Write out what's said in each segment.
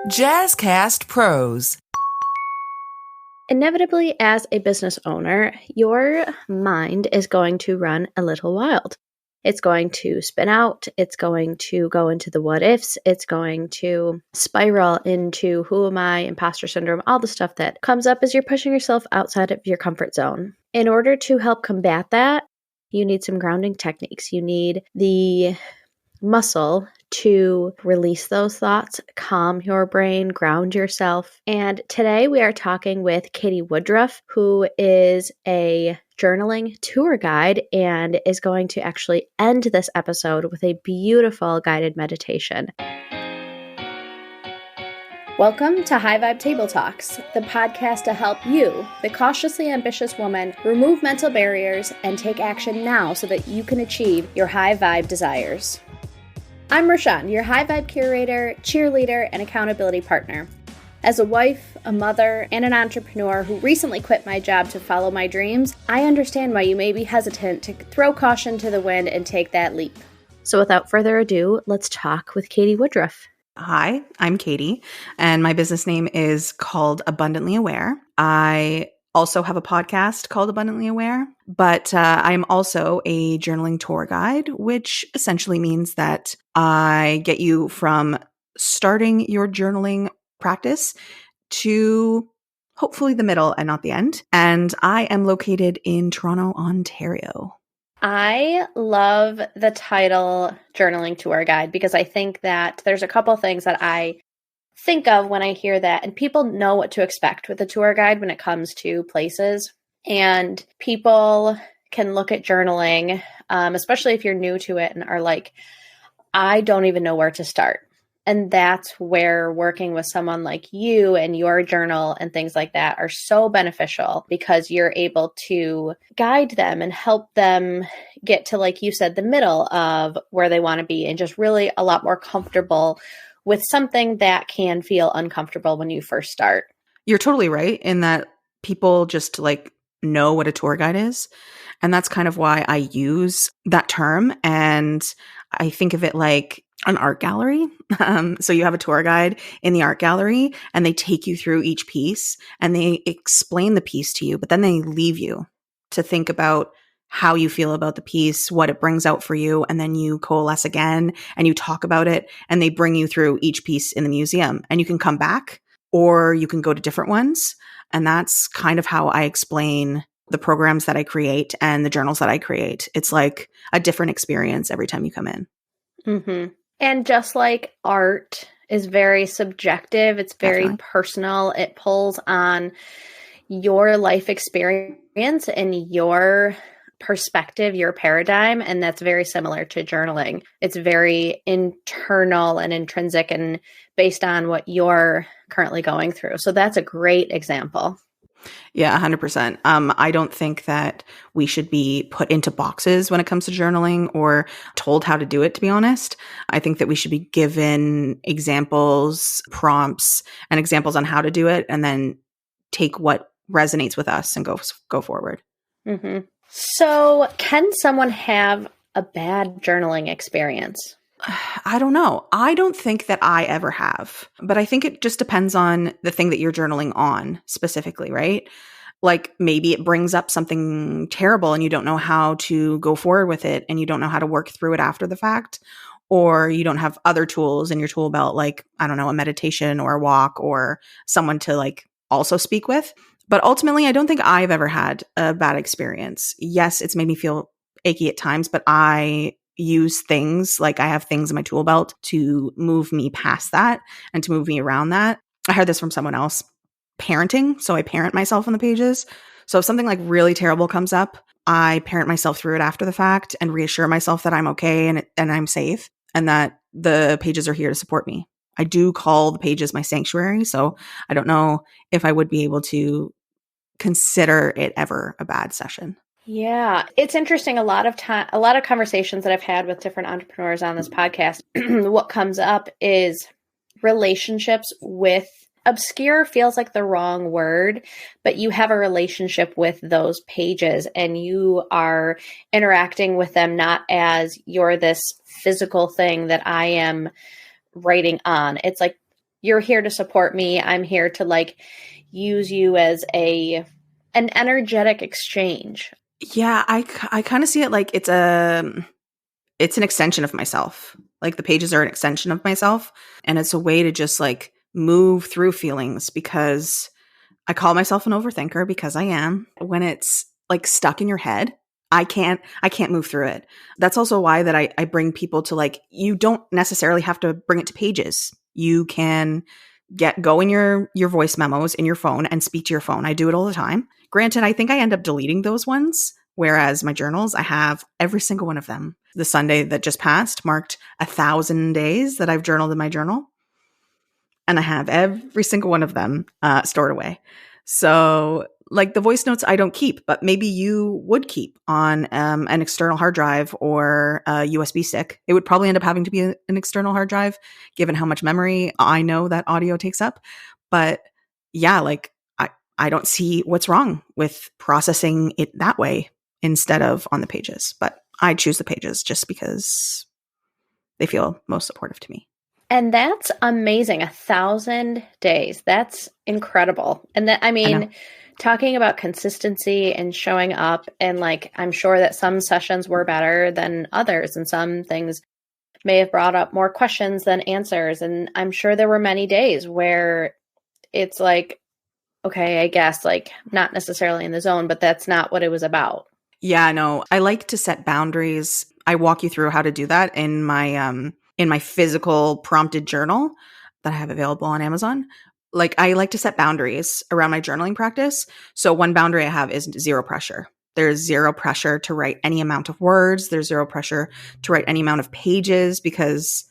Jazzcast Pros. Inevitably, as a business owner, your mind is going to run a little wild. It's going to spin out. It's going to go into the what ifs. It's going to spiral into who am I, imposter syndrome, all the stuff that comes up as you're pushing yourself outside of your comfort zone. In order to help combat that, you need some grounding techniques. You need the muscle to release those thoughts, calm your brain, ground yourself. And today we are talking with Katie Woodruff, who is a journaling tour guide and is going to actually end this episode with a beautiful guided meditation. Welcome to High Vibe Table Talks, the podcast to help you, the cautiously ambitious woman, remove mental barriers and take action now so that you can achieve your high vibe desires. I'm Rashawn, your high vibe curator, cheerleader, and accountability partner. As a wife, a mother, and an entrepreneur who recently quit my job to follow my dreams, I understand why you may be hesitant to throw caution to the wind and take that leap. So without further ado, let's talk with Katie Woodruff. Hi, I'm Katie, and my business name is called Abundantly Aware. I also have a podcast called Abundantly Aware, but I'm also a journaling tour guide, which essentially means that I get you from starting your journaling practice to hopefully the middle and not the end. And I am located in Toronto, Ontario. I love the title Journaling Tour Guide because I think that there's a couple things that I think of when I hear that, and people know what to expect with a tour guide when it comes to places. And people can look at journaling, especially if you're new to it and are like, I don't even know where to start. And that's where working with someone like you and your journal and things like that are so beneficial because you're able to guide them and help them get to, like you said, the middle of where they want to be and just really a lot more comfortable with something that can feel uncomfortable when you first start. You're totally right in that people just know what a tour guide is. And that's kind of why I use that term. And I think of it like an art gallery. So you have a tour guide in the art gallery and they take you through each piece and they explain the piece to you, but then they leave you to think about how you feel about the piece, what it brings out for you, and then you coalesce again and you talk about it and they bring you through each piece in the museum and you can come back or you can go to different ones. And that's kind of how I explain the programs that I create and the journals that I create. It's like a different experience every time you come in. Mm-hmm. And just like art is very subjective, it's very Definitely. personal. It pulls on your life experience and your perspective, your paradigm, and that's very similar to journaling. It's very internal and intrinsic and based on what you're currently going through. So that's a great example. Yeah, 100%. I don't think that we should be put into boxes when it comes to journaling or told how to do it, to be honest. I think that we should be given examples, prompts, and examples on how to do it, and then take what resonates with us and go forward. Mm-hmm. So can someone have a bad journaling experience? I don't know. I don't think that I ever have, but I think it just depends on the thing that you're journaling on specifically, right? Like maybe it brings up something terrible and you don't know how to go forward with it and you don't know how to work through it after the fact, or you don't have other tools in your tool belt, like, I don't know, a meditation or a walk or someone to also speak with. But ultimately, I don't think I've ever had a bad experience. Yes, it's made me feel achy at times, but I use things, I have things in my tool belt to move me past that and to move me around that. I heard this from someone else. Parenting. So I parent myself on the pages. So if something really terrible comes up, I parent myself through it after the fact and reassure myself that I'm okay and I'm safe and that the pages are here to support me. I do call the pages my sanctuary. So I don't know if I would be able to consider it ever a bad session. Yeah, it's interesting. A lot of conversations that I've had with different entrepreneurs on this podcast, what comes up is relationships with obscure feels like the wrong word, but you have a relationship with those pages and you are interacting with them not as you're this physical thing that I am writing on. It's like you're here to support me. I'm here to like use you as an energetic exchange. Yeah, I kind of see it like it's an extension of myself. Like the pages are an extension of myself, and it's a way to just like move through feelings, because I call myself an overthinker because I am. When it's like stuck in your head, I can't move through it. That's also why that I bring people to, like, you don't necessarily have to bring it to pages. You can go in your voice memos in your phone and speak to your phone. I do it all the time. Granted, I think I end up deleting those ones, whereas my journals, I have every single one of them. The Sunday that just passed marked 1,000 days that I've journaled in my journal. And I have every single one of them stored away. So like the voice notes I don't keep, but maybe you would keep on an external hard drive or a USB stick. It would probably end up having to be an external hard drive, given how much memory I know that audio takes up. But yeah, like I don't see what's wrong with processing it that way instead of on the pages. But I choose the pages just because they feel most supportive to me. And that's amazing. 1,000 days. That's incredible. And that, I mean, talking about consistency and showing up, and like, I'm sure that some sessions were better than others, and some things may have brought up more questions than answers. And I'm sure there were many days where it's like, okay, I guess like not necessarily in the zone, but that's not what it was about. Yeah, no, I like to set boundaries. I walk you through how to do that in my physical prompted journal that I have available on Amazon. Like, I like to set boundaries around my journaling practice. So one boundary I have is zero pressure. There's zero pressure to write any amount of words. There's zero pressure to write any amount of pages, because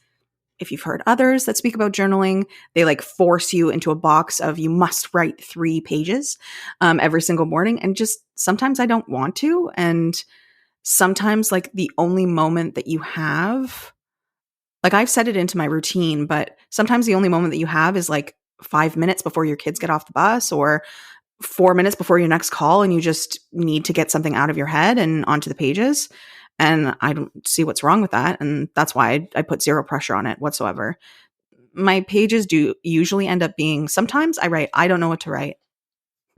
if you've heard others that speak about journaling, they like force you into a box of you must write 3 pages every single morning. And just sometimes I don't want to. And sometimes like the only moment that you have, like I've set it into my routine, but sometimes the only moment that you have is like 5 minutes before your kids get off the bus, or 4 minutes before your next call, and you just need to get something out of your head and onto the pages. And I don't see what's wrong with that. And that's why I put zero pressure on it whatsoever. My pages do usually end up being, sometimes I write, I don't know what to write,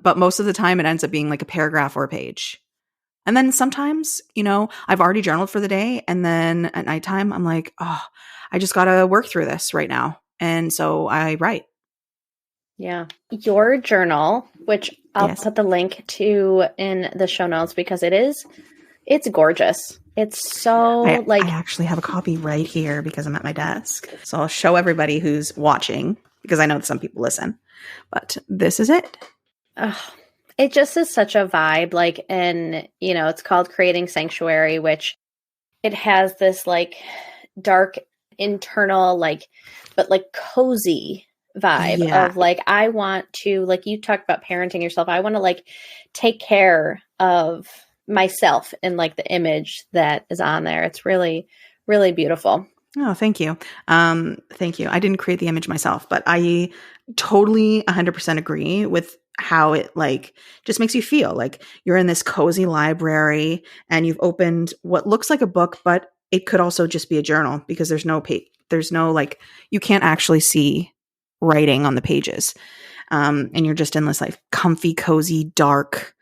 but most of the time it ends up being like a paragraph or a page. And then sometimes, I've already journaled for the day. And then at nighttime, I'm like, oh, I just got to work through this right now. And so I write. Yeah. Your journal, which I'll put the link to in the show notes, because it's gorgeous. It's so I actually have a copy right here because I'm at my desk. So I'll show everybody who's watching, because I know that some people listen, but this is it. It just is such a vibe. Like, and it's called Creating Sanctuary, which it has this like dark internal, but cozy vibe of like, I want to, like you talked about parenting yourself. I want to like take care of myself in like the image that is on there. It's really, really beautiful. Oh, thank you. Thank you. I didn't create the image myself, but I totally 100% agree with how it like just makes you feel like you're in this cozy library and you've opened what looks like a book, but it could also just be a journal, because there's no like, you can't actually see writing on the pages. And you're just in this like comfy, cozy, dark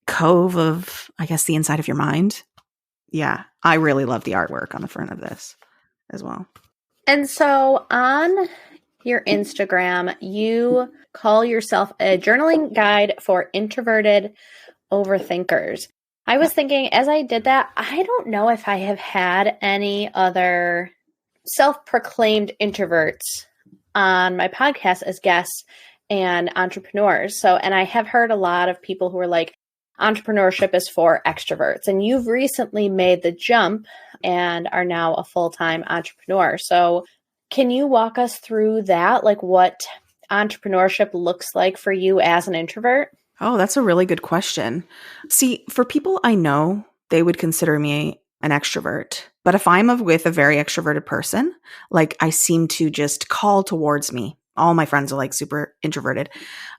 cove of, I guess, the inside of your mind. Yeah, I really love the artwork on the front of this as well. And so on your Instagram, you call yourself a journaling guide for introverted overthinkers. I was thinking as I did that, I don't know if I have had any other self-proclaimed introverts on my podcast as guests and entrepreneurs. So, and I have heard a lot of people who are like, entrepreneurship is for extroverts. And you've recently made the jump and are now a full-time entrepreneur. So can you walk us through that? Like what entrepreneurship looks like for you as an introvert? Oh, that's a really good question. See, for people I know, they would consider me an extrovert. But if I'm with a very extroverted person, like I seem to just call towards me. All my friends are like super introverted.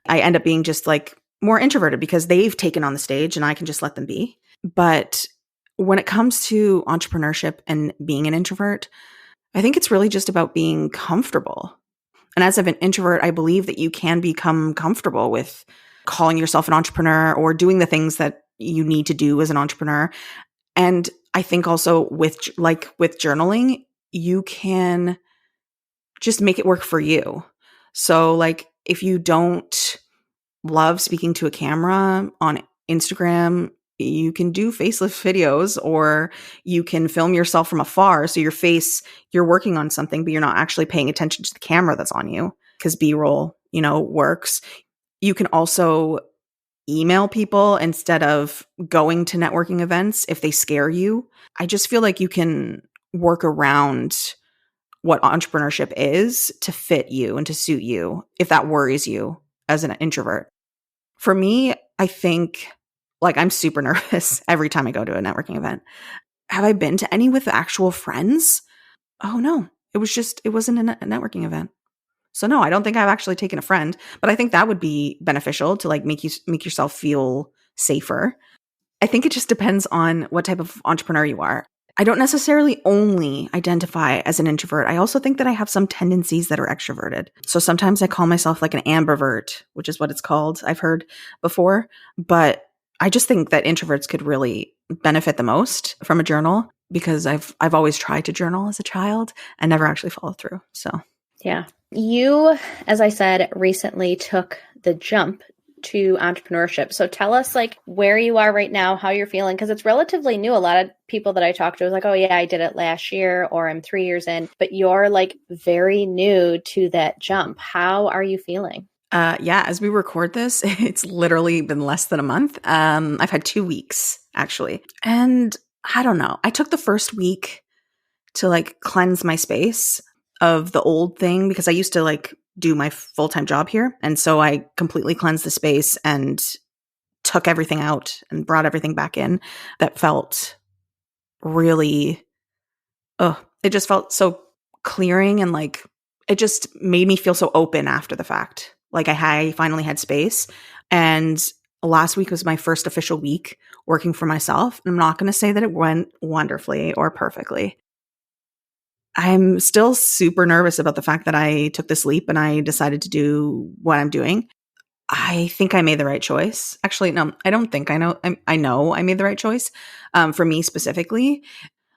I end up being just like more introverted because they've taken on the stage and I can just let them be. But when it comes to entrepreneurship and being an introvert, I think it's really just about being comfortable. And as an introvert, I believe that you can become comfortable with calling yourself an entrepreneur or doing the things that you need to do as an entrepreneur. And I think also with journaling, you can just make it work for you. So like if you don't love speaking to a camera on Instagram, you can do faceless videos, or you can film yourself from afar. So you're working on something, but you're not actually paying attention to the camera that's on you, because B-roll, works. You can also email people instead of going to networking events if they scare you. I just feel like you can work around what entrepreneurship is to fit you and to suit you if that worries you as an introvert. For me, I think like I'm super nervous every time I go to a networking event. Have I been to any with actual friends? Oh no, it wasn't a networking event. So no, I don't think I've actually taken a friend, but I think that would be beneficial to like make yourself feel safer. I think it just depends on what type of entrepreneur you are. I don't necessarily only identify as an introvert. I also think that I have some tendencies that are extroverted. So sometimes I call myself like an ambivert, which is what it's called. I've heard before, but I just think that introverts could really benefit the most from a journal, because I've always tried to journal as a child and never actually followed through. So yeah. You, as I said, recently took the jump to entrepreneurship. So tell us like where you are right now, how you're feeling, because it's relatively new. A lot of people that I talk to is like, oh yeah, I did it last year, or I'm 3 years in, but you're like very new to that jump. How are you feeling? Yeah, as we record this, it's literally been less than a month. I've had 2 weeks actually. And I don't know. I took the first week to like cleanse my space of the old thing, because I used to like do my full-time job here. And so I completely cleansed the space and took everything out and brought everything back in. That felt really, it just felt so clearing, and like it just made me feel so open after the fact. Like I finally had space. And last week was my first official week working for myself. I'm not going to say that it went wonderfully or perfectly. I'm still super nervous about the fact that I took this leap and I decided to do what I'm doing. I think I made the right choice. Actually, no, I don't think I know. I know I made the right choice. For me specifically,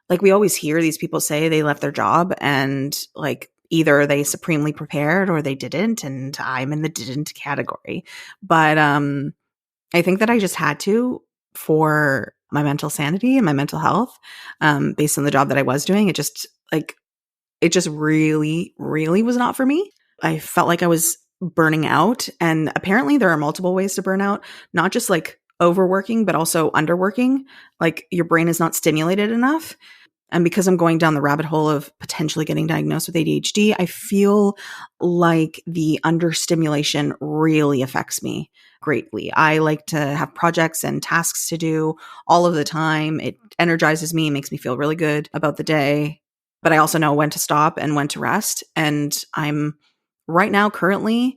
like we always hear these people say they left their job and like either they supremely prepared or they didn't. And I'm in the didn't category. But I think that I just had to, for my mental sanity and my mental health, based on the job that I was doing. It just really, really was not for me. I felt like I was burning out. And apparently there are multiple ways to burn out, not just like overworking, but also underworking. Like your brain is not stimulated enough. And because I'm going down the rabbit hole of potentially getting diagnosed with ADHD, I feel like the understimulation really affects me greatly. I like to have projects and tasks to do all of the time. It energizes me, makes me feel really good about the day. But I also know when to stop and when to rest. And I'm right now currently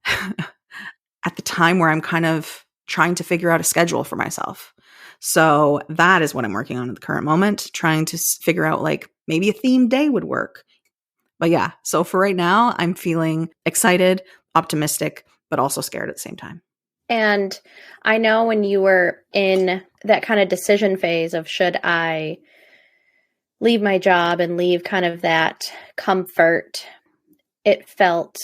at the time where I'm kind of trying to figure out a schedule for myself. So that is what I'm working on at the current moment, trying to figure out like maybe a themed day would work. But yeah, so for right now, I'm feeling excited, optimistic, but also scared at the same time. And I know when you were in that kind of decision phase of should I leave my job and leave kind of that comfort, it felt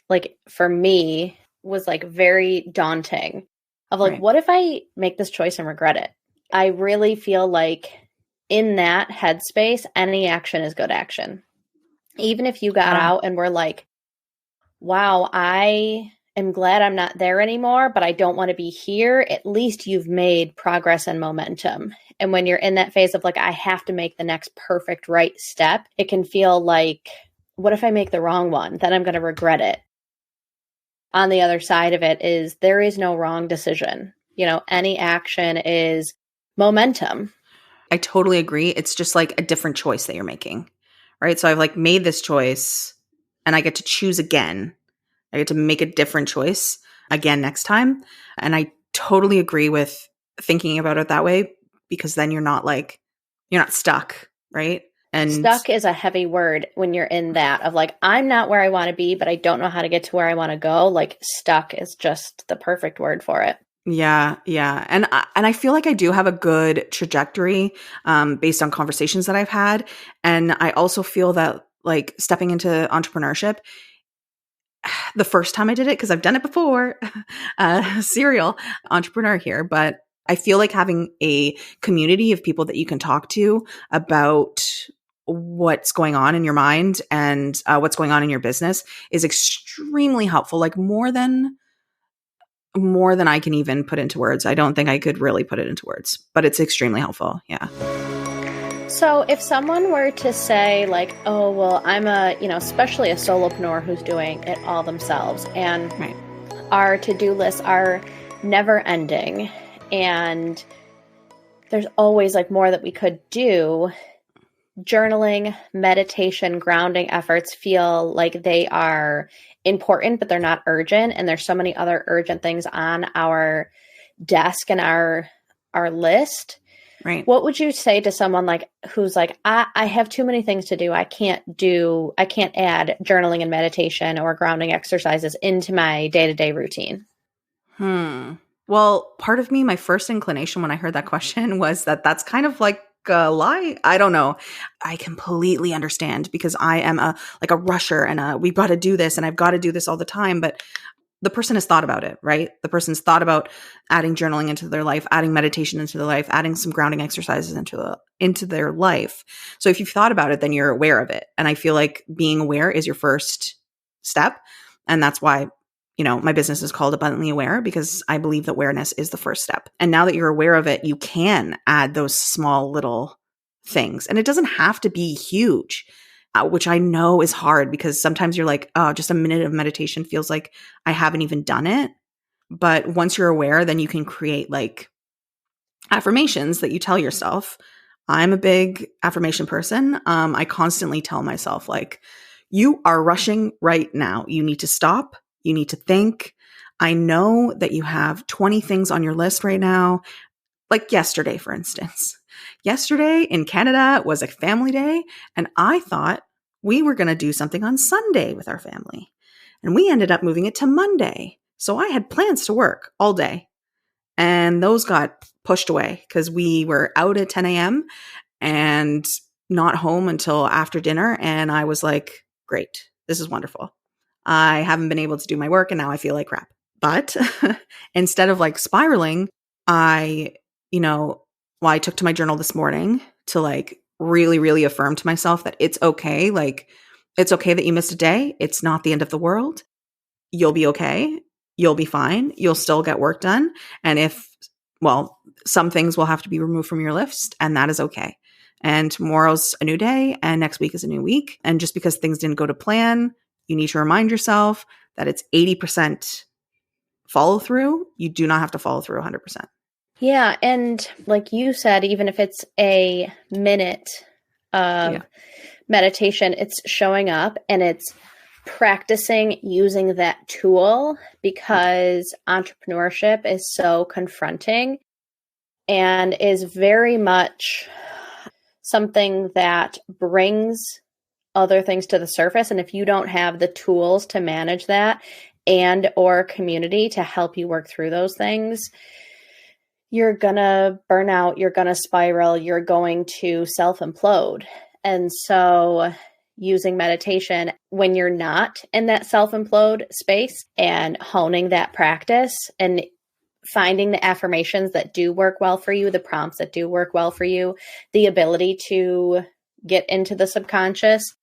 like for me was like very daunting of like, Right. what if I make this choice and regret it? I really feel like in that headspace, any action is good action. Even if you got out and were like, wow, I am glad I'm not there anymore, but I don't want to be here. At least you've made progress and momentum. And when you're in that phase of like, I have to make the next perfect right step, it can feel like, what if I make the wrong one? Then I'm going to regret it. On the other side of it is there is no wrong decision. Any action is momentum. I totally agree. It's just like a different choice that you're making, right? So I've like made this choice and I get to choose again. I get to make a different choice again next time. And I totally agree with thinking about it that way, because then you're not stuck, right? And stuck is a heavy word when you're in that of like, I'm not where I want to be, but I don't know how to get to where I want to go. Like stuck is just the perfect word for it. yeah, yeah. And I feel like I do have a good trajectory based on conversations that I've had. And I also feel that like stepping into entrepreneurship, the first time I did it, because I've done it before, serial entrepreneur here, but I feel like having a community of people that you can talk to about what's going on in your mind and what's going on in your business is extremely helpful, like more than I can even put into words. I don't think I could really put it into words, but it's extremely helpful. Yeah. So if someone were to say like, oh, well, I'm especially a solopreneur who's doing it all themselves and Right. our to-do lists are never ending and there's always like more that we could do, journaling, meditation, grounding efforts feel like they are important, but they're not urgent. And there's so many other urgent things on our desk and our list. Right. What would you say to someone like who's like, I have too many things to do. I can't add journaling and meditation or grounding exercises into my day-to-day routine? Well, part of me, my first inclination when I heard that question was that that's kind of like a lie. I don't know. I completely understand because I am a rusher and we've got to do this and I've got to do this all the time. But the person has thought about it, right? The person's thought about adding journaling into their life, adding meditation into their life, adding some grounding exercises into their life. So if you've thought about it, then you're aware of it. And I feel like being aware is your first step. And that's why, my business is called Abundantly Aware, because I believe that awareness is the first step. And now that you're aware of it, you can add those small little things. And it doesn't have to be huge, which I know is hard because sometimes you're like, oh, just a minute of meditation feels like I haven't even done it. But once you're aware, then you can create like affirmations that you tell yourself. I'm a big affirmation person. I constantly tell myself like, you are rushing right now. You need to stop. You need to think. I know that you have 20 things on your list right now. Like yesterday, for instance. Yesterday in Canada was a family day, and I thought we were going to do something on Sunday with our family. And we ended up moving it to Monday. So I had plans to work all day. And those got pushed away because we were out at 10 a.m. and not home until after dinner. And I was like, great, this is wonderful. I haven't been able to do my work and now I feel like crap. But instead of like spiraling, I took to my journal this morning to like really, really affirm to myself that it's okay. Like, it's okay that you missed a day. It's not the end of the world. You'll be okay. You'll be fine. You'll still get work done. And some things will have to be removed from your list, and that is okay. And tomorrow's a new day and next week is a new week. And just because things didn't go to plan, you need to remind yourself that it's 80% follow through. You do not have to follow through 100%. Yeah. And like you said, even if it's a minute of meditation, it's showing up and it's practicing using that tool, because entrepreneurship is so confronting and is very much something that brings other things to the surface. And if you don't have the tools to manage that and or community to help you work through those things, you're going to burn out, you're going to spiral, you're going to self-implode. And so using meditation when you're not in that self-implode space and honing that practice and finding the affirmations that do work well for you, the prompts that do work well for you, the ability to get into the subconscious,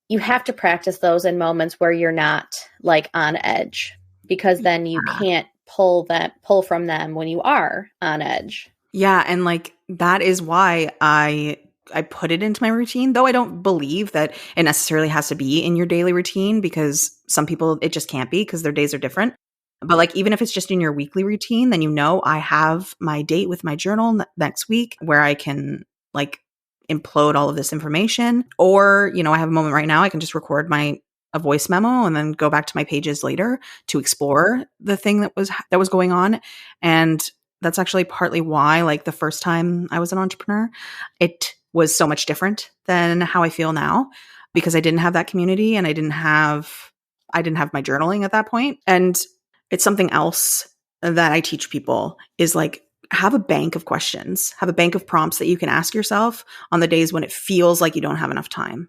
you have to practice those in moments where you're not like on edge, because then you can't pull from them when you are on edge. Yeah. And like, that is why I put it into my routine, though I don't believe that it necessarily has to be in your daily routine, because some people, it just can't be because their days are different. But like, even if it's just in your weekly routine, then I have my date with my journal next week where I can like implode all of this information. Or, I have a moment right now, I can just record a voice memo and then go back to my pages later to explore the thing that was going on. And that's actually partly why, like, the first time I was an entrepreneur, it was so much different than how I feel now because I didn't have that community and I didn't have my journaling at that point. And it's something else that I teach people is like, have a bank of questions, have a bank of prompts that you can ask yourself on the days when it feels like you don't have enough time.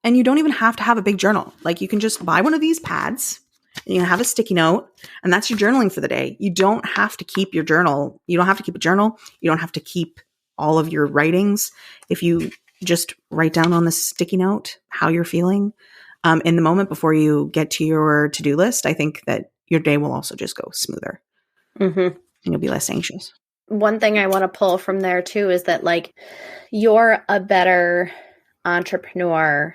And you don't even have to have a big journal. Like you can just buy one of these pads and you can have a sticky note and that's your journaling for the day. You don't have to keep your journal. You don't have to keep a journal. You don't have to keep all of your writings. If you just write down on the sticky note how you're feeling in the moment before you get to your to-do list, I think that your day will also just go smoother. Mm-hmm. And you'll be less anxious. One thing I want to pull from there too is that like you're a better entrepreneur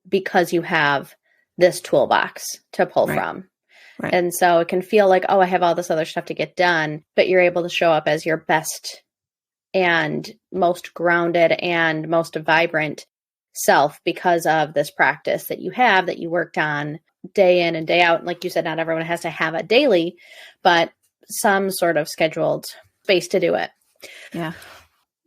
because you have this toolbox to pull from. Right. And so it can feel like, oh, I have all this other stuff to get done, but you're able to show up as your best and most grounded and most vibrant self because of this practice that you have, that you worked on day in and day out. Like you said, not everyone has to have it daily, but some sort of scheduled space to do it. Yeah.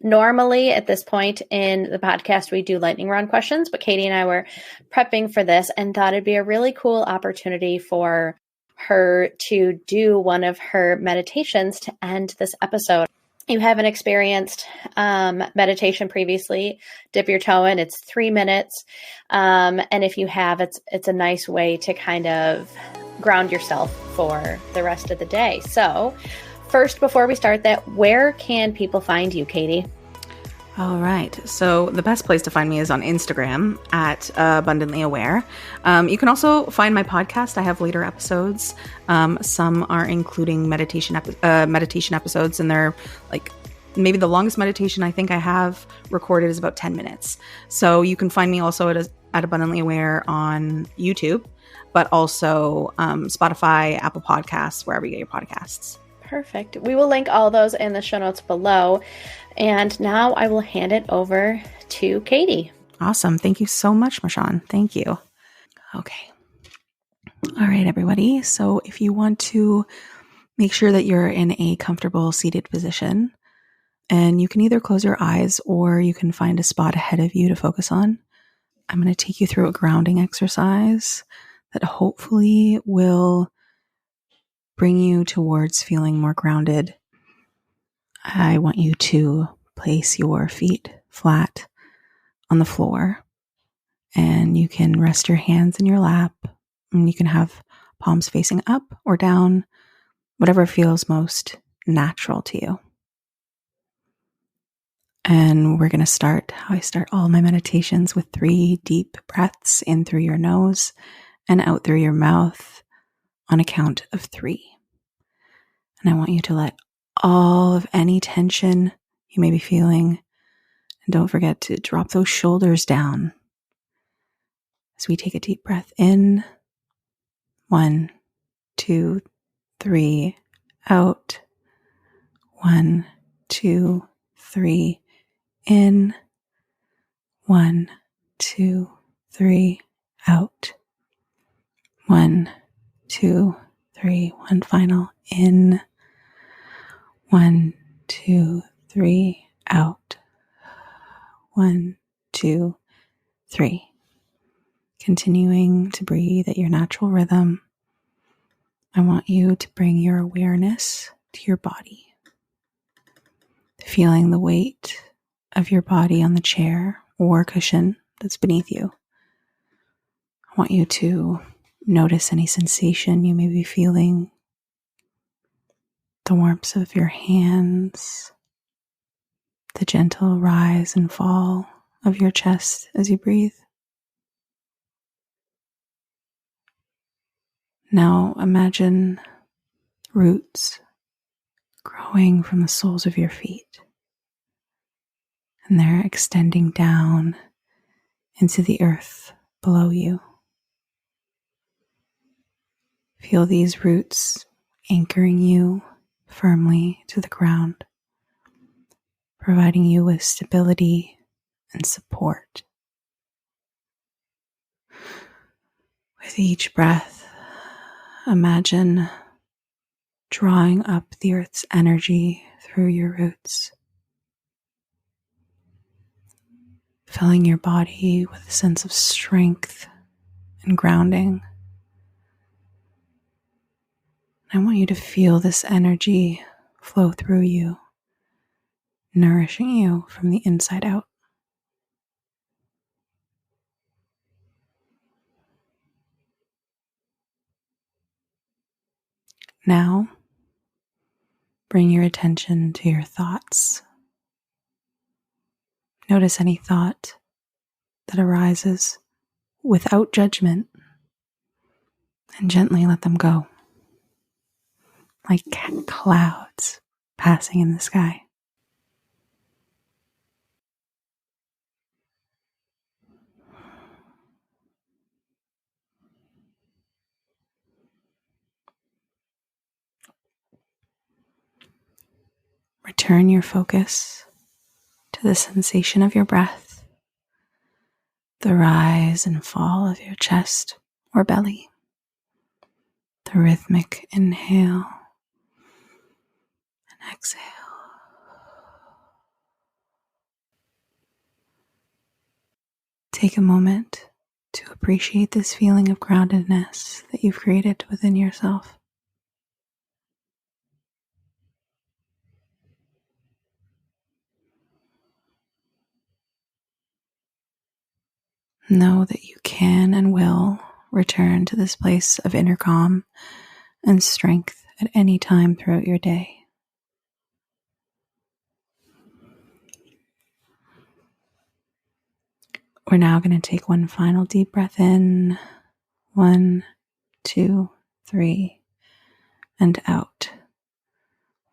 Normally at this point in the podcast, we do lightning round questions, but Katie and I were prepping for this and thought it'd be a really cool opportunity for her to do one of her meditations to end this episode. You haven't experienced meditation previously, dip your toe in. It's 3 minutes. And if you have, it's a nice way to kind of ground yourself for the rest of the day. So first, before we start that, where can people find you, Katie? All right. So the best place to find me is on Instagram at Abundantly Aware. You can also find my podcast. I have later episodes. Some are including meditation episodes, and they're like maybe the longest meditation I think I have recorded is about 10 minutes. So you can find me also at Abundantly Aware on YouTube, but also Spotify, Apple Podcasts, wherever you get your podcasts. Perfect. We will link all those in the show notes below. And now I will hand it over to Katie. Awesome. Thank you so much, Marshawn. Thank you. Okay. All right, everybody. So if you want to make sure that you're in a comfortable seated position, and you can either close your eyes or you can find a spot ahead of you to focus on, I'm going to take you through a grounding exercise that hopefully will bring you towards feeling more grounded. I want you to place your feet flat on the floor, and you can rest your hands in your lap, and you can have palms facing up or down, whatever feels most natural to you. And we're going to start how I start all my meditations with 3 deep breaths in through your nose and out through your mouth on a count of 3. And I want you to let all of any tension you may be feeling, and don't forget to drop those shoulders down as we take a deep breath in. 1, 2, 3, out. 1, 2, 3, in. 1, 2, 3, out. 1, 2, 3, one final in. 1, 2, 3, out. 1, 2, 3. Continuing to breathe at your natural rhythm. I want you to bring your awareness to your body, feeling the weight of your body on the chair or cushion that's beneath you. I want you to notice any sensation you may be feeling, the warmth of your hands, the gentle rise and fall of your chest as you breathe. Now imagine roots growing from the soles of your feet, and they're extending down into the earth below you. Feel these roots anchoring you firmly to the ground, providing you with stability and support. With each breath, imagine drawing up the earth's energy through your roots, filling your body with a sense of strength and grounding. I want you to feel this energy flow through you, nourishing you from the inside out. Now, bring your attention to your thoughts. Notice any thought that arises without judgment and gently let them go, like clouds passing in the sky. Return your focus to the sensation of your breath, the rise and fall of your chest or belly, the rhythmic inhale and exhale. Take a moment to appreciate this feeling of groundedness that you've created within yourself. Know that you can and will return to this place of inner calm and strength at any time throughout your day. We're now going to take one final deep breath in. 1, 2, 3, and out.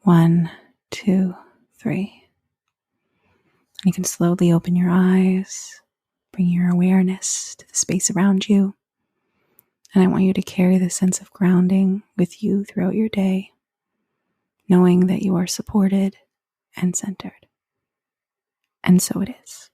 1, 2, 3. And you can slowly open your eyes. Bring your awareness to the space around you. And I want you to carry this sense of grounding with you throughout your day, knowing that you are supported and centered. And so it is.